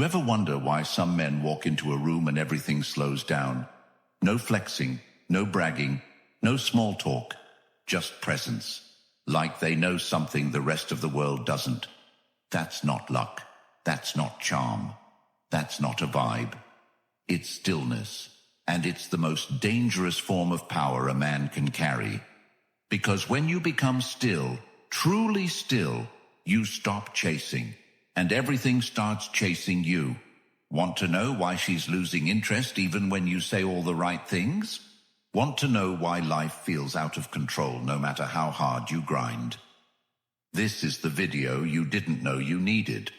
You ever wonder why some men walk into a room and everything slows down? No flexing, no bragging, no small talk, just presence. Like they know something the rest of the world doesn't. That's not luck. That's not charm. That's not a vibe. It's stillness. And it's the most dangerous form of power a man can carry. Because when you become still, truly still, you stop chasing. And everything starts chasing you. Want to know why she's losing interest even when you say all the right things? Want to know why life feels out of control no matter how hard you grind? This is the video you didn't know you needed.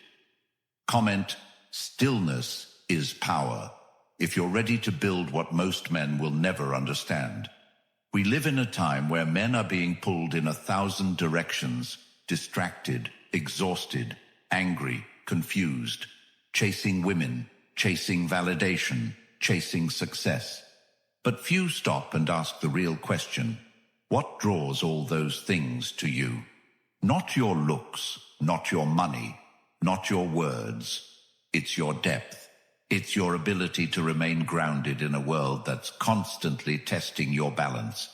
Comment, stillness is power, if you're ready to build what most men will never understand. We live in a time where men are being pulled in 1,000 directions, distracted, exhausted, angry, confused, chasing women, chasing validation, chasing success. But few stop and ask the real question: what draws all those things to you? Not your looks, not your money, not your words. It's your depth. It's your ability to remain grounded in a world that's constantly testing your balance.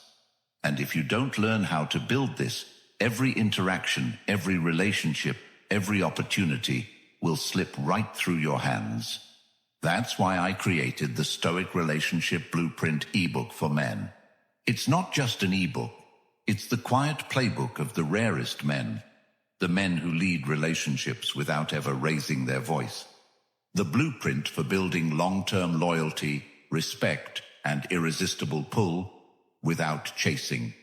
And if you don't learn how to build this, every interaction, every relationship, every opportunity will slip right through your hands. That's why I created the Stoic Relationship Blueprint ebook for men. It's not just an ebook. It's the quiet playbook of the rarest men, the men who lead relationships without ever raising their voice. The blueprint for building long-term loyalty, respect, and irresistible pull without chasing.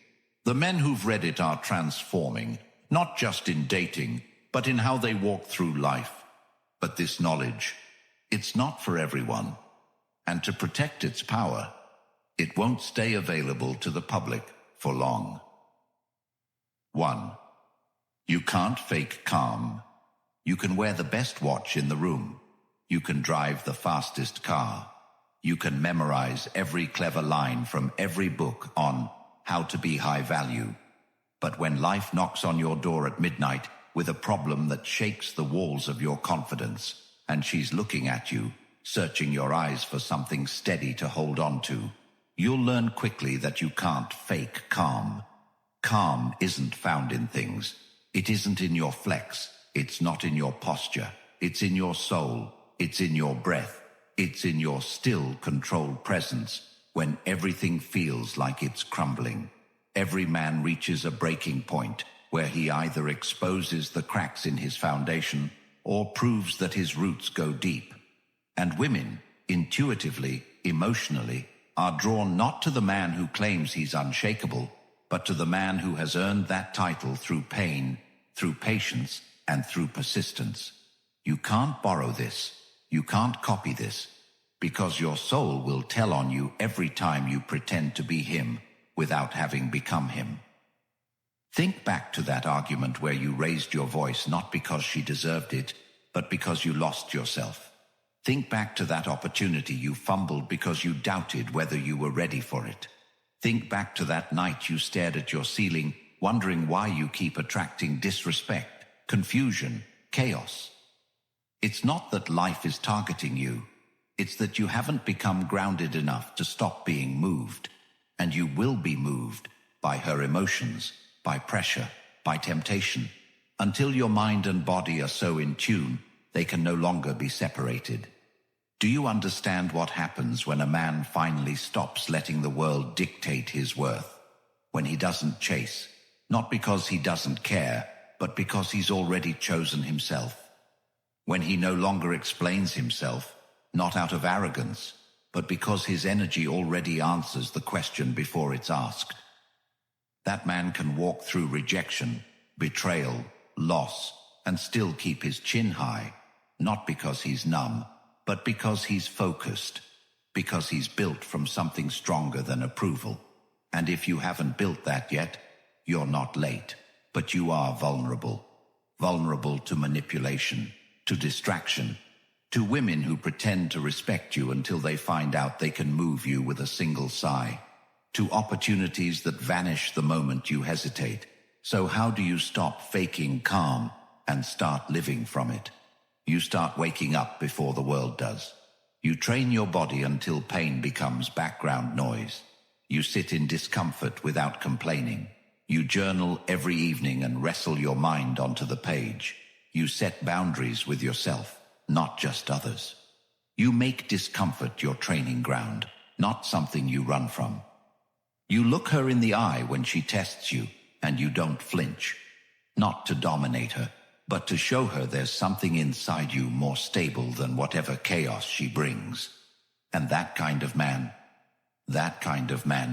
The men who've read it are transforming, not just in dating, but in how they walk through life. But this knowledge, it's not for everyone. And to protect its power, it won't stay available to the public for long. 1. You can't fake calm. You can wear the best watch in the room. You can drive the fastest car. You can memorize every clever line from every book on how to be high value. But when life knocks on your door at midnight with a problem that shakes the walls of your confidence, and she's looking at you, searching your eyes for something steady to hold on to, you'll learn quickly that you can't fake calm. Calm isn't found in things. It isn't in your flex. It's not in your posture. It's in your soul. It's in your breath. It's in your still, controlled presence when everything feels like it's crumbling. Every man reaches a breaking point where he either exposes the cracks in his foundation or proves that his roots go deep. And women, intuitively, emotionally, are drawn not to the man who claims he's unshakable, but to the man who has earned that title through pain, through patience, and through persistence. You can't borrow this. You can't copy this, because your soul will tell on you every time you pretend to be him without having become him. Think back to that argument where you raised your voice not because she deserved it, but because you lost yourself. Think back to that opportunity you fumbled because you doubted whether you were ready for it. Think back to that night you stared at your ceiling, wondering why you keep attracting disrespect, confusion, chaos. It's not that life is targeting you. It's that you haven't become grounded enough to stop being moved. And you will be moved by her emotions, by pressure, by temptation, until your mind and body are so in tune they can no longer be separated. Do you understand what happens when a man finally stops letting the world dictate his worth? When he doesn't chase, not because he doesn't care, but because he's already chosen himself. When he no longer explains himself, not out of arrogance, but because his energy already answers the question before it's asked. That man can walk through rejection, betrayal, loss, and still keep his chin high, not because he's numb, but because he's focused, because he's built from something stronger than approval. And if you haven't built that yet, you're not late, but you are vulnerable. Vulnerable to manipulation, to distraction, to women who pretend to respect you until they find out they can move you with a single sigh, to opportunities that vanish the moment you hesitate. So how do you stop faking calm and start living from it? You start waking up before the world does. You train your body until pain becomes background noise. You sit in discomfort without complaining. You journal every evening and wrestle your mind onto the page. You set boundaries with yourself, not just others. You make discomfort your training ground, not something you run from. You look her in the eye when she tests you, and you don't flinch. Not to dominate her, but to show her there's something inside you more stable than whatever chaos she brings. And that kind of man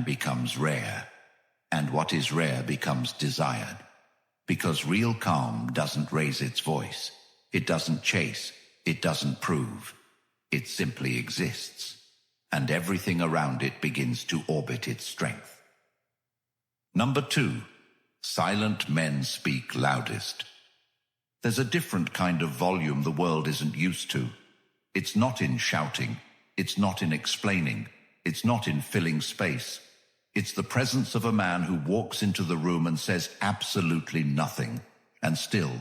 becomes rare. And what is rare becomes desired. Because real calm doesn't raise its voice. It doesn't chase. It doesn't prove. It simply exists. And everything around it begins to orbit its strength. Number 2. Silent men speak loudest. There's a different kind of volume the world isn't used to. It's not in shouting. It's not in explaining. It's not in filling space. It's the presence of a man who walks into the room and says absolutely nothing. And still,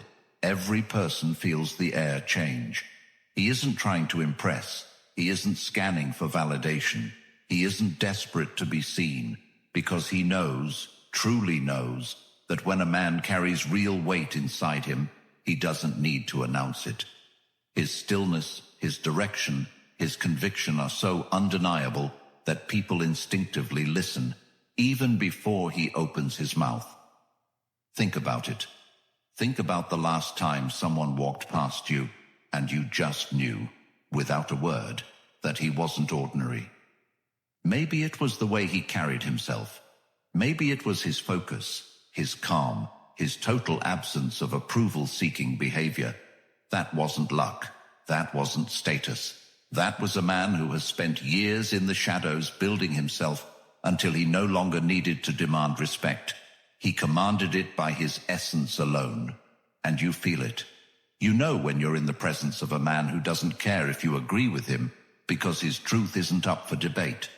every person feels the air change. He isn't trying to impress. He isn't scanning for validation. He isn't desperate to be seen, because he knows, truly knows, that when a man carries real weight inside him, he doesn't need to announce it. His stillness, his direction, his conviction are so undeniable that people instinctively listen, even before he opens his mouth. Think about it. Think about the last time someone walked past you, and you just knew, without a word, that he wasn't ordinary. Maybe it was the way he carried himself. Maybe it was his focus, his calm, his total absence of approval-seeking behavior. That wasn't luck. That wasn't status. That was a man who has spent years in the shadows building himself until he no longer needed to demand respect. He commanded it by his essence alone. And you feel it. You know when you're in the presence of a man who doesn't care if you agree with him because his truth isn't up for debate.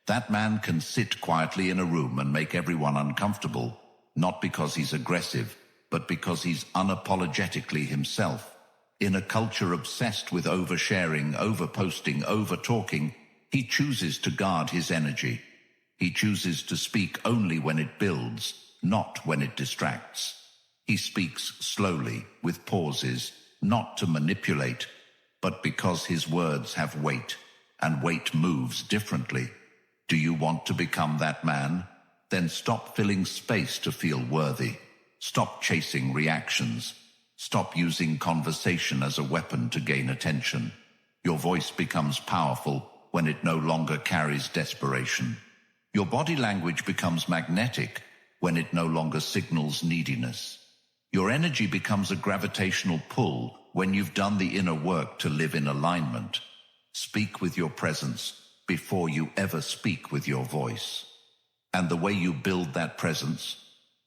That man can sit quietly in a room and make everyone uncomfortable, not because he's aggressive, but because he's unapologetically himself. In a culture obsessed with oversharing, overposting, overtalking, he chooses to guard his energy. He chooses to speak only when it builds, not when it distracts. He speaks slowly, with pauses, not to manipulate, but because his words have weight, and weight moves differently. Do you want to become that man? Then stop filling space to feel worthy. Stop chasing reactions. Stop using conversation as a weapon to gain attention. Your voice becomes powerful when it no longer carries desperation. Your body language becomes magnetic when it no longer signals neediness. Your energy becomes a gravitational pull when you've done the inner work to live in alignment. Speak with your presence before you ever speak with your voice. And the way you build that presence,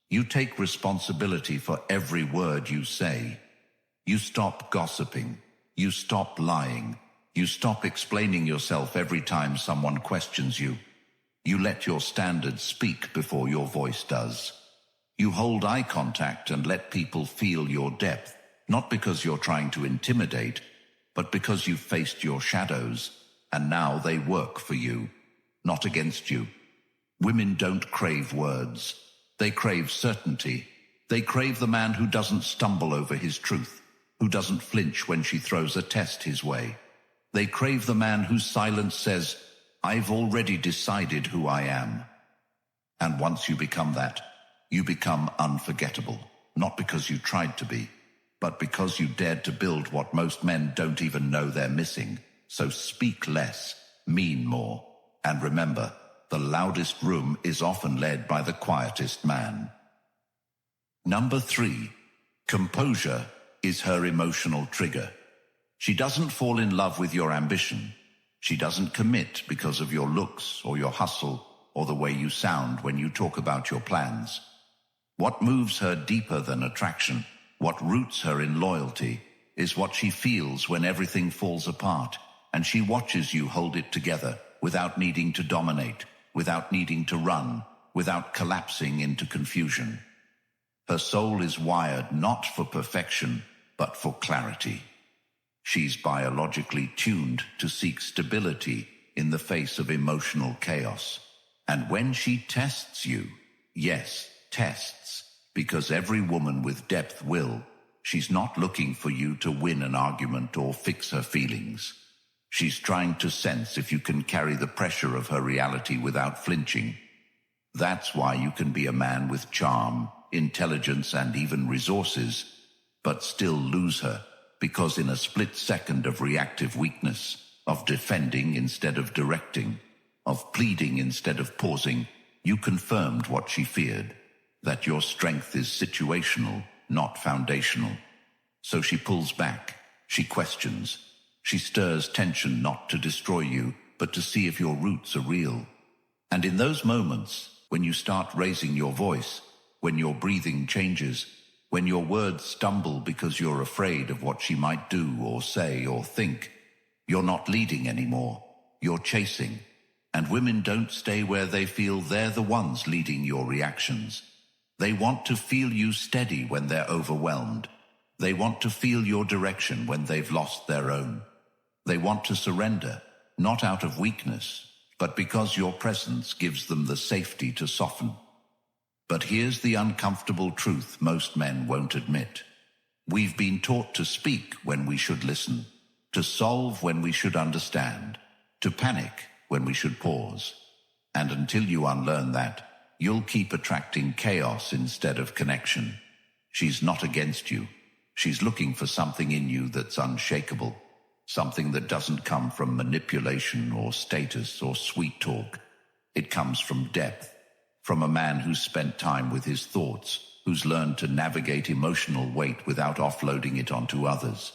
you take responsibility for every word you say. You stop gossiping. You stop lying. You stop explaining yourself every time someone questions you. You let your standards speak before your voice does. You hold eye contact and let people feel your depth, not because you're trying to intimidate, but because you've faced your shadows, and now they work for you, not against you. Women don't crave words. They crave certainty. They crave the man who doesn't stumble over his truth, who doesn't flinch when she throws a test his way. They crave the man whose silence says, "I've already decided who I am." And once you become that, you become unforgettable, not because you tried to be, but because you dared to build what most men don't even know they're missing. So speak less, mean more, and remember, the loudest room is often led by the quietest man. Number 3. Composure is her emotional trigger. She doesn't fall in love with your ambition. She doesn't commit because of your looks or your hustle or the way you sound when you talk about your plans. What moves her deeper than attraction, what roots her in loyalty, is what she feels when everything falls apart, and she watches you hold it together without needing to dominate, without needing to run, without collapsing into confusion. Her soul is wired not for perfection, but for clarity. She's biologically tuned to seek stability in the face of emotional chaos. And when she tests you, yes, tests, because every woman with depth will, she's not looking for you to win an argument or fix her feelings. She's trying to sense if you can carry the pressure of her reality without flinching. That's why you can be a man with charm, intelligence, and even resources, but still lose her, because in a split second of reactive weakness, of defending instead of directing, of pleading instead of pausing, you confirmed what she feared, that your strength is situational, not foundational. So she pulls back, she questions, she stirs tension not to destroy you, but to see if your roots are real. And in those moments, when you start raising your voice, when your breathing changes, when your words stumble because you're afraid of what she might do or say or think, you're not leading anymore, you're chasing. And women don't stay where they feel they're the ones leading your reactions. They want to feel you steady when they're overwhelmed. They want to feel your direction when they've lost their own. They want to surrender, not out of weakness, but because your presence gives them the safety to soften. But here's the uncomfortable truth most men won't admit. We've been taught to speak when we should listen, to solve when we should understand, to panic when we should pause. And until you unlearn that, you'll keep attracting chaos instead of connection. She's not against you. She's looking for something in you that's unshakable, something that doesn't come from manipulation or status or sweet talk. It comes from depth, from a man who's spent time with his thoughts, who's learned to navigate emotional weight without offloading it onto others.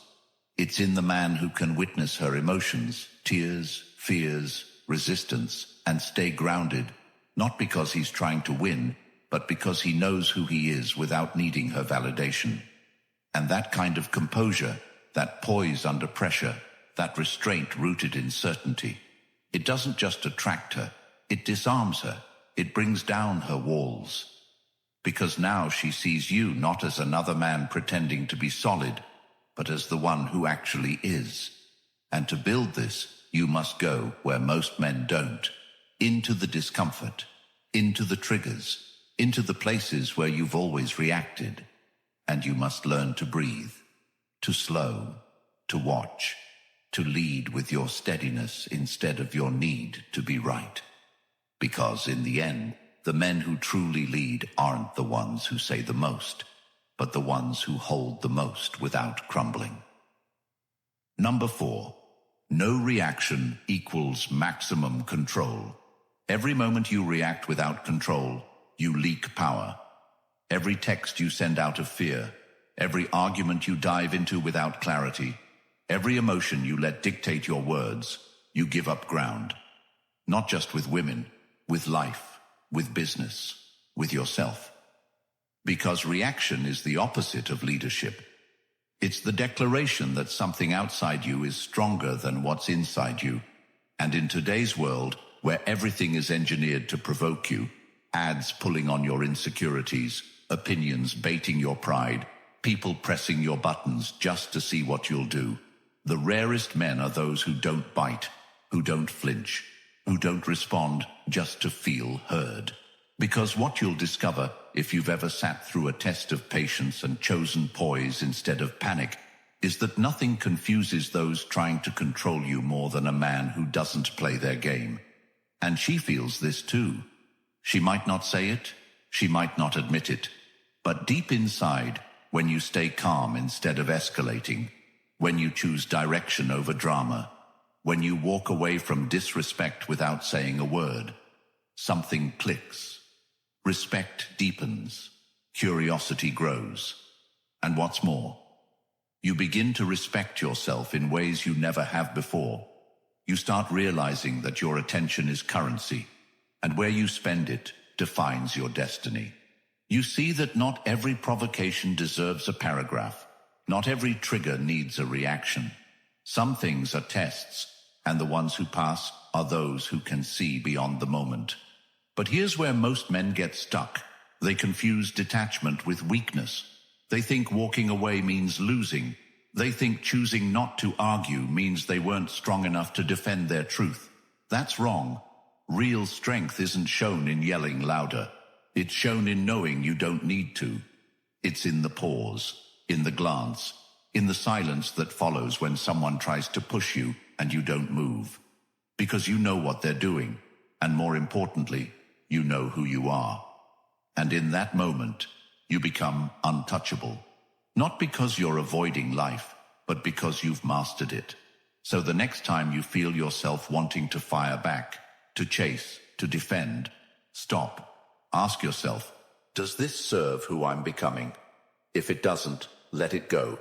It's in the man who can witness her emotions, tears, fears, resistance, and stay grounded, not because he's trying to win, but because he knows who he is without needing her validation. And that kind of composure, that poise under pressure, that restraint rooted in certainty, it doesn't just attract her, it disarms her, it brings down her walls. Because now she sees you not as another man pretending to be solid, but as the one who actually is. And to build this, you must go where most men don't, into the discomfort, into the triggers, into the places where you've always reacted. And you must learn to breathe, to slow, to watch, to lead with your steadiness instead of your need to be right. Because in the end, the men who truly lead aren't the ones who say the most, but the ones who hold the most without crumbling. Number 4. No reaction equals maximum control. Every moment you react without control, you leak power. Every text you send out of fear, every argument you dive into without clarity, every emotion you let dictate your words, you give up ground. Not just with women, with life, with business, with yourself. Because reaction is the opposite of leadership. It's the declaration that something outside you is stronger than what's inside you. And in today's world, where everything is engineered to provoke you, ads pulling on your insecurities, opinions baiting your pride, people pressing your buttons just to see what you'll do, the rarest men are those who don't bite, who don't flinch, who don't respond just to feel heard. Because what you'll discover, if you've ever sat through a test of patience and chosen poise instead of panic, is that nothing confuses those trying to control you more than a man who doesn't play their game. And she feels this too. She might not say it, she might not admit it, but deep inside, when you stay calm instead of escalating, when you choose direction over drama, when you walk away from disrespect without saying a word, something clicks. Respect deepens, curiosity grows, and what's more, you begin to respect yourself in ways you never have before. You start realizing that your attention is currency, and where you spend it defines your destiny. You see that not every provocation deserves a paragraph. Not every trigger needs a reaction. Some things are tests, and the ones who pass are those who can see beyond the moment. But here's where most men get stuck. They confuse detachment with weakness. They think walking away means losing. They think choosing not to argue means they weren't strong enough to defend their truth. That's wrong. Real strength isn't shown in yelling louder. It's shown in knowing you don't need to. It's in the pause, in the glance, in the silence that follows when someone tries to push you and you don't move. Because you know what they're doing, and more importantly, you know who you are. And in that moment, you become untouchable. Not because you're avoiding life, but because you've mastered it. So the next time you feel yourself wanting to fire back, to chase, to defend, stop. Ask yourself, does this serve who I'm becoming? If it doesn't, let it go.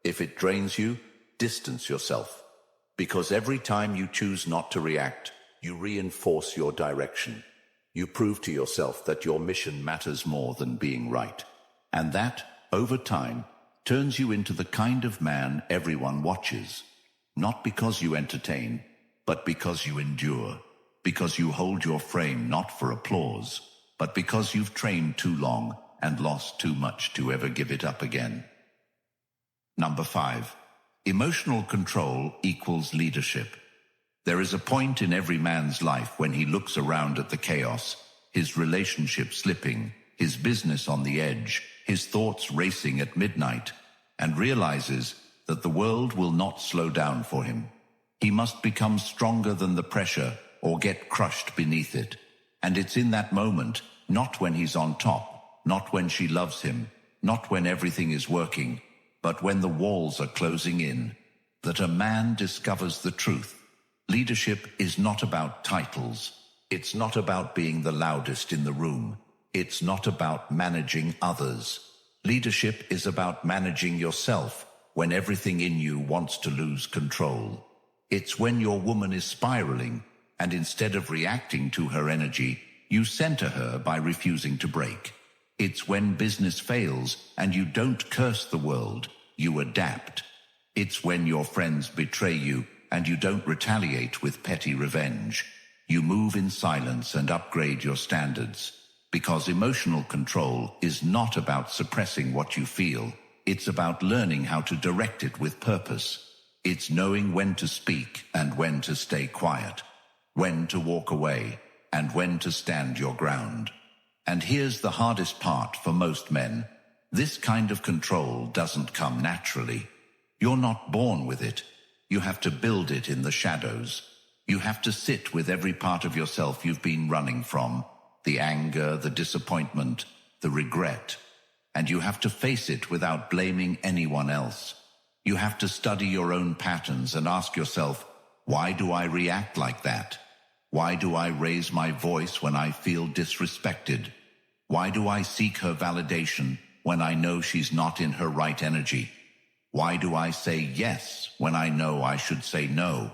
If it drains you, distance yourself. Because every time you choose not to react, you reinforce your direction. You prove to yourself that your mission matters more than being right. And that, over time, turns you into the kind of man everyone watches. Not because you entertain, but because you endure. Because you hold your frame not for applause, but because you've trained too long and lost too much to ever give it up again. Number 5. Emotional control equals leadership. There is a point in every man's life when he looks around at the chaos, his relationship slipping, his business on the edge, his thoughts racing at midnight, and realizes that the world will not slow down for him. He must become stronger than the pressure or get crushed beneath it. And it's in that moment, not when he's on top, not when she loves him, not when everything is working, but when the walls are closing in, that a man discovers the truth. Leadership is not about titles. It's not about being the loudest in the room. It's not about managing others. Leadership is about managing yourself when everything in you wants to lose control. It's when your woman is spiraling, and instead of reacting to her energy, you center her by refusing to break. It's when business fails and you don't curse the world, you adapt. It's when your friends betray you and you don't retaliate with petty revenge. You move in silence and upgrade your standards. Because emotional control is not about suppressing what you feel. It's about learning how to direct it with purpose. It's knowing when to speak and when to stay quiet, when to walk away and when to stand your ground. And here's the hardest part for most men. This kind of control doesn't come naturally. You're not born with it. You have to build it in the shadows. You have to sit with every part of yourself you've been running from. The anger, the disappointment, the regret. And you have to face it without blaming anyone else. You have to study your own patterns and ask yourself, why do I react like that? Why do I raise my voice when I feel disrespected? Why do I seek her validation when I know she's not in her right energy? Why do I say yes when I know I should say no?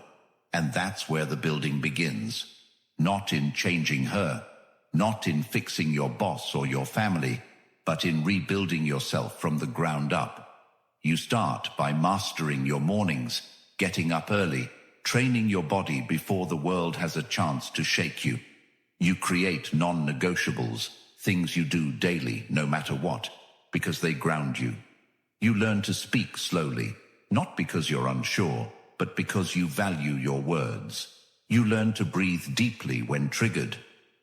And that's where the building begins. Not in changing her, not in fixing your boss or your family, but in rebuilding yourself from the ground up. You start by mastering your mornings, getting up early, training your body before the world has a chance to shake you. You create non-negotiables, things you do daily, no matter what, because they ground you. You learn to speak slowly, not because you're unsure, but because you value your words. You learn to breathe deeply when triggered,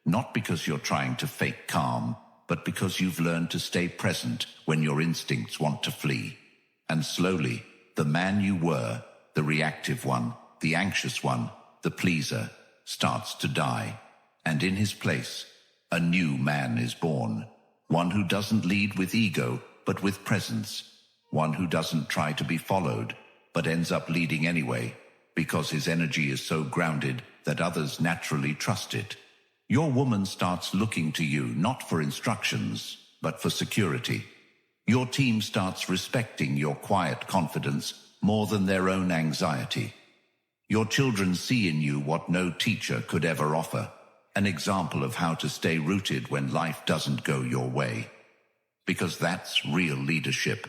not because you're trying to fake calm, but because you've learned to stay present when your instincts want to flee. And slowly, the man you were, the reactive one, the anxious one, the pleaser, starts to die. And in his place, a new man is born. One who doesn't lead with ego, but with presence. One who doesn't try to be followed, but ends up leading anyway, because his energy is so grounded that others naturally trust it. Your woman starts looking to you not for instructions, but for security. Your team starts respecting your quiet confidence more than their own anxiety. Your children see in you what no teacher could ever offer, an example of how to stay rooted when life doesn't go your way. Because that's real leadership.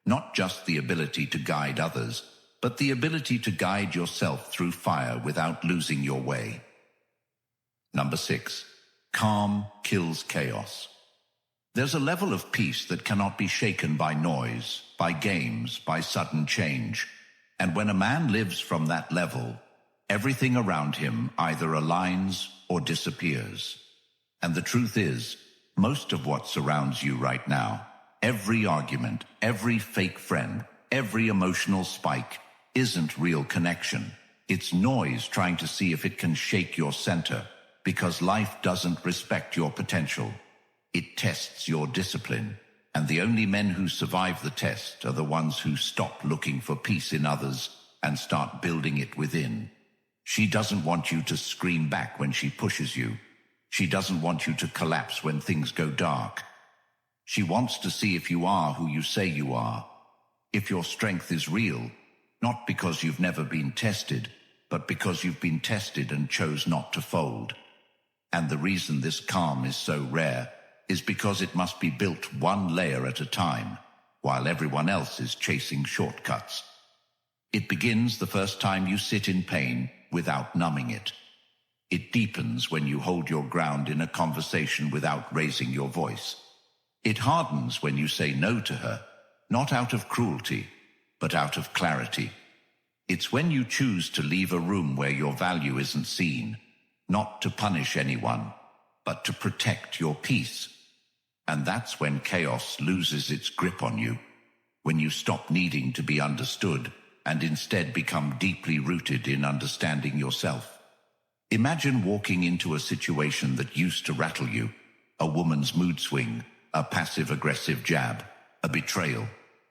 Not just the ability to guide others, but the ability to guide yourself through fire without losing your way. Number 6. Calm kills chaos. There's a level of peace that cannot be shaken by noise, by games, by sudden change. And when a man lives from that level, everything around him either aligns or disappears. And the truth is, most of what surrounds you right now, every argument, every fake friend, every emotional spike, isn't real connection. It's noise trying to see if it can shake your center, because life doesn't respect your potential. It tests your discipline, and the only men who survive the test are the ones who stop looking for peace in others and start building it within. She doesn't want you to scream back when she pushes you. She doesn't want you to collapse when things go dark. She wants to see if you are who you say you are, if your strength is real, not because you've never been tested, but because you've been tested and chose not to fold. And the reason this calm is so rare is because it must be built one layer at a time, while everyone else is chasing shortcuts. It begins the first time you sit in pain without numbing it. It deepens when you hold your ground in a conversation without raising your voice. It hardens when you say no to her, not out of cruelty, but out of clarity. It's when you choose to leave a room where your value isn't seen, not to punish anyone, but to protect your peace. And that's when chaos loses its grip on you, when you stop needing to be understood and instead become deeply rooted in understanding yourself. Imagine walking into a situation that used to rattle you, a woman's mood swing, a passive-aggressive jab, a betrayal,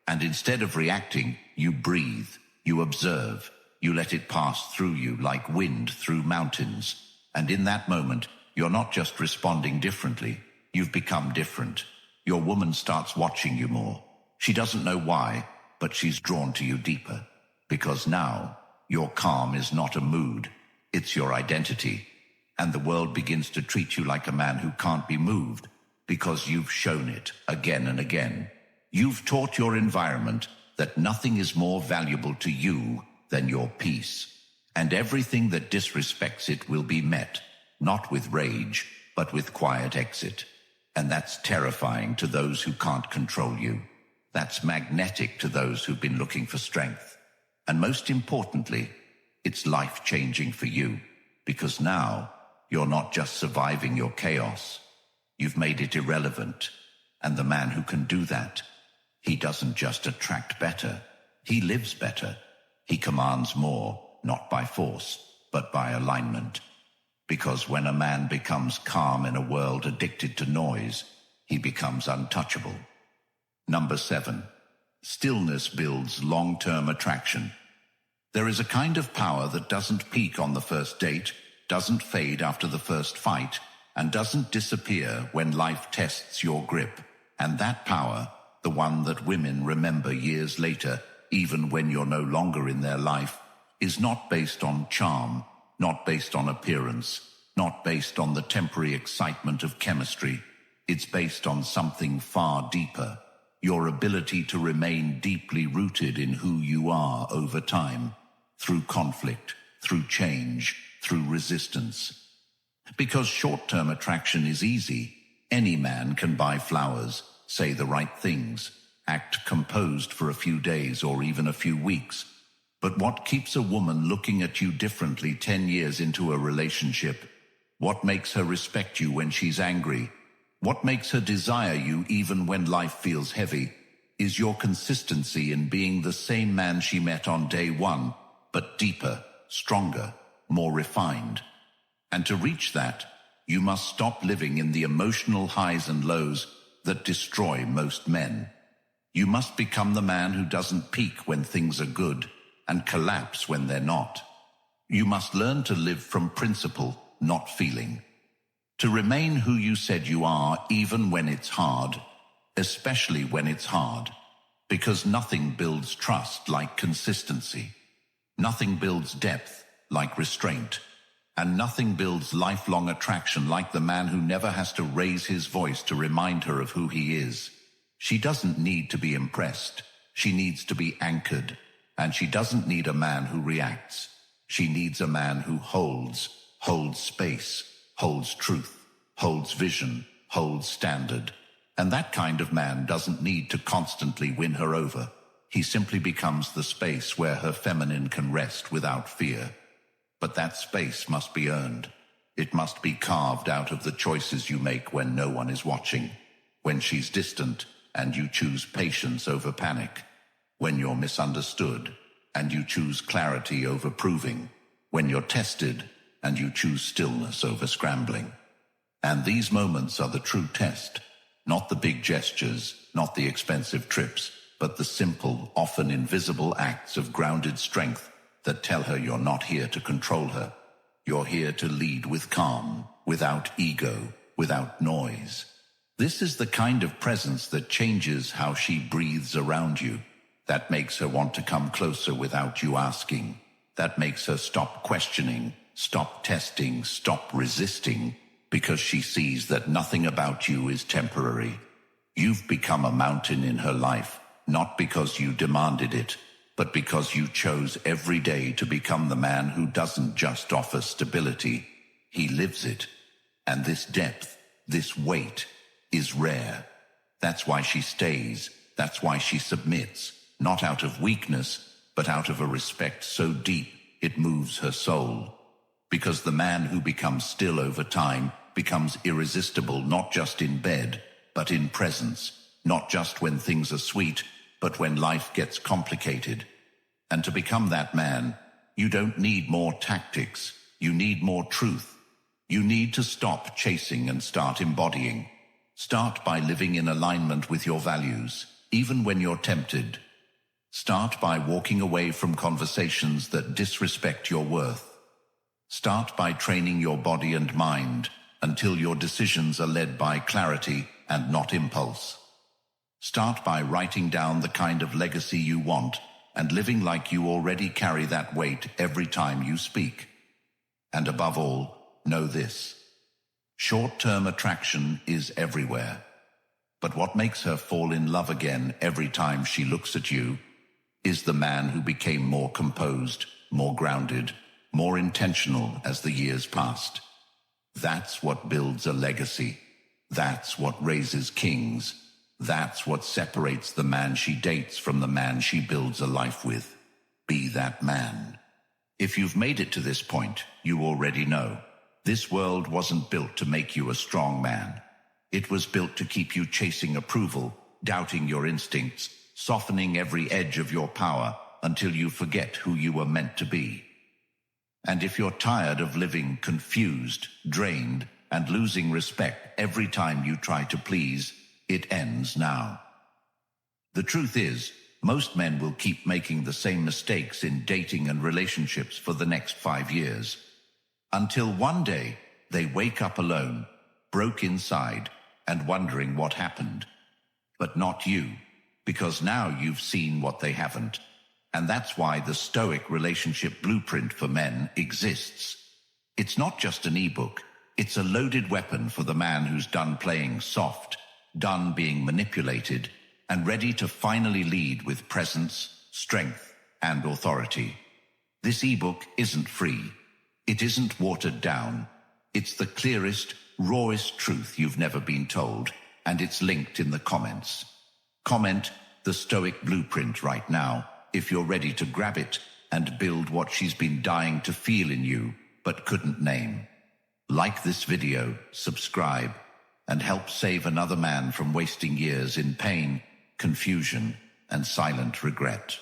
and instead of reacting, you breathe, you observe, you let it pass through you like wind through mountains. And in that moment, you're not just responding differently, you've become different. Your woman starts watching you more. She doesn't know why, but she's drawn to you deeper. Because now, your calm is not a mood, it's your identity. And the world begins to treat you like a man who can't be moved, because you've shown it again and again. You've taught your environment that nothing is more valuable to you than your peace. And everything that disrespects it will be met, not with rage, but with quiet exit. And that's terrifying to those who can't control you. That's magnetic to those who've been looking for strength. And most importantly, it's life-changing for you, because now you're not just surviving your chaos. You've made it irrelevant. And the man who can do that, he doesn't just attract better, he lives better. He commands more, not by force, but by alignment. Because when a man becomes calm in a world addicted to noise, he becomes untouchable. Number 7. Stillness builds long-term attraction. There is a kind of power that doesn't peak on the first date, doesn't fade after the first fight, and doesn't disappear when life tests your grip. And that power, the one that women remember years later, even when you're no longer in their life, is not based on charm, not based on appearance, not based on the temporary excitement of chemistry. It's based on something far deeper, your ability to remain deeply rooted in who you are over time, through conflict, through change, through resistance. Because short-term attraction is easy. Any man can buy flowers, say the right things, act composed for a few days or even a few weeks. But what keeps a woman looking at you differently 10 years into a relationship? What makes her respect you when she's angry? What makes her desire you even when life feels heavy? Is your consistency in being the same man she met on day one, but deeper, stronger, more refined. And to reach that, you must stop living in the emotional highs and lows that destroy most men. You must become the man who doesn't peak when things are good and collapse when they're not. You must learn to live from principle, not feeling. To remain who you said you are even when it's hard, especially when it's hard. Because nothing builds trust like consistency. Nothing builds depth like restraint. And nothing builds lifelong attraction like the man who never has to raise his voice to remind her of who he is. She doesn't need to be impressed. She needs to be anchored. And she doesn't need a man who reacts. She needs a man who holds space, holds truth, holds vision, holds standard. And that kind of man doesn't need to constantly win her over. He simply becomes the space where her feminine can rest without fear. But that space must be earned. It must be carved out of the choices you make when no one is watching, when she's distant and you choose patience over panic, when you're misunderstood and you choose clarity over proving, when you're tested and you choose stillness over scrambling. And these moments are the true test, not the big gestures, not the expensive trips, but the simple, often invisible acts of grounded strength that tell her you're not here to control her. You're here to lead with calm, without ego, without noise. This is the kind of presence that changes how she breathes around you, that makes her want to come closer without you asking, that makes her stop questioning, stop testing, stop resisting, because she sees that nothing about you is temporary. You've become a mountain in her life, not because you demanded it, but because you chose every day to become the man who doesn't just offer stability, he lives it. And this depth, this weight, is rare. That's why she stays, that's why she submits, not out of weakness, but out of a respect so deep it moves her soul. Because the man who becomes still over time becomes irresistible not just in bed, but in presence, not just when things are sweet, but when life gets complicated. And to become that man, you don't need more tactics, you need more truth. You need to stop chasing and start embodying. Start by living in alignment with your values, even when you're tempted. Start by walking away from conversations that disrespect your worth. Start by training your body and mind until your decisions are led by clarity and not impulse. Start by writing down the kind of legacy you want and living like you already carry that weight every time you speak. And above all, know this. Short-term attraction is everywhere. But what makes her fall in love again every time she looks at you is the man who became more composed, more grounded, more intentional as the years passed. That's what builds a legacy. That's what raises kings. That's what separates the man she dates from the man she builds a life with. Be that man. If you've made it to this point, you already know. This world wasn't built to make you a strong man. It was built to keep you chasing approval, doubting your instincts, softening every edge of your power until you forget who you were meant to be. And if you're tired of living confused, drained, and losing respect every time you try to please, it ends now. The truth is, most men will keep making the same mistakes in dating and relationships for the next 5 years. Until one day, they wake up alone, broke inside, and wondering what happened. But not you, because now you've seen what they haven't. And that's why the Stoic relationship blueprint for men exists. It's not just an ebook, it's a loaded weapon for the man who's done playing soft, done being manipulated, and ready to finally lead with presence, strength, and authority. This ebook isn't free. It isn't watered down. It's the clearest, rawest truth you've never been told, and it's linked in the comments. Comment the Stoic Blueprint right now if you're ready to grab it and build what she's been dying to feel in you but couldn't name. Like this video, subscribe, and help save another man from wasting years in pain, confusion, and silent regret.